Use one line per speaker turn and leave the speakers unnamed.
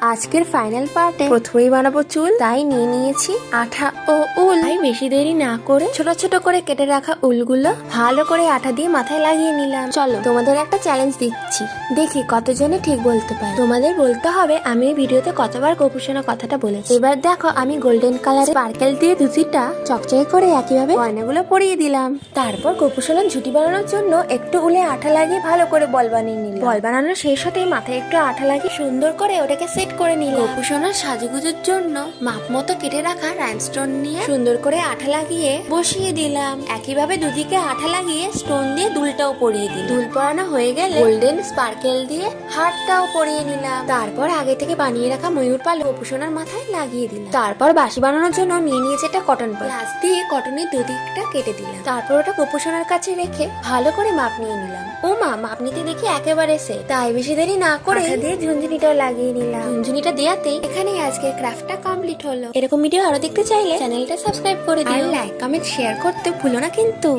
আজকের ফাইনাল পার্টে প্রথমেই বানাবো চুল, তাই নিয়ে নিয়েছি আঠা ও উল। তাই বেশি দেরি না করে ছোট ছোট করে কেটে রাখা উলগুলো ভালো করে আঠা দিয়ে মাথায় লাগিয়ে নিলাম। চলো তোমাদের একটা চ্যালেঞ্জ দিচ্ছি, দেখি কতজনে ঠিক বলতে পারে। তোমাদের বলতে হবে আমি এই ভিডিওতে কতবার গোপুসোনা কথাটা বলেছি। এবার দেখো আমি গোল্ডেন কালার স্পার্কেল দিয়ে ধুতিটা চকচকে করে একইভাবে গয়নাগুলো পরিয়ে দিলাম। তারপর গোপুসোনার ঝুটি বানানোর জন্য একটু উলে আঠা লাগিয়ে ভালো করে বল বানিয়ে নিলাম। বল বানানোর শেষ হতেই মাথায় একটু আঠা লাগিয়ে সুন্দর করে ওটাকে সেট করে নিলাম। গোপুসোনার সাজুগুজুর জন্য মাপ মতো কেটে রাখা রাইনস্টোন নিয়ে সুন্দর করে আঠা লাগিয়ে বসিয়ে দিলাম। একইভাবে দুদিকে আঠা লাগিয়ে স্টোন দিয়ে দুলটাও পরিয়ে দিলাম। দুল পরানো হয়ে গেলে গোল্ডেন স্পার্কেল দিয়ে হারটাও পরিয়ে নিলাম। তারপর আগে থেকে বানিয়ে রাখা ময়ূর পাল গোপুসোনার মাথায় লাগিয়ে দিলাম। তারপর বাঁশি বানানোর জন্য নিয়ে নিয়েছে একটা কটন পাল, প্লাস দিয়ে কটনের দুদিকটা কেটে দিলাম। তারপর ওটা গোপুসোনার কাছে রেখে ভালো করে মাপ নিয়ে নিলাম। ও মা, মাপ নিতে দেখি একেবারে সেট। তাই বেশি দেরি না করে আঠা দিয়ে ঝুনঝুনিটাও লাগিয়ে নিলাম। ঝুনঝুনিটা দেওয়াতেই এখানে আজকের ক্রাফটটা কমপ্লিট হলো। এরকম ভিডিও আরো দেখতে চাইলে চ্যানেলটা সাবস্ক্রাইব করে দিও, আর লাইক কমেন্ট শেয়ার করতে ভুলো না কিন্তু।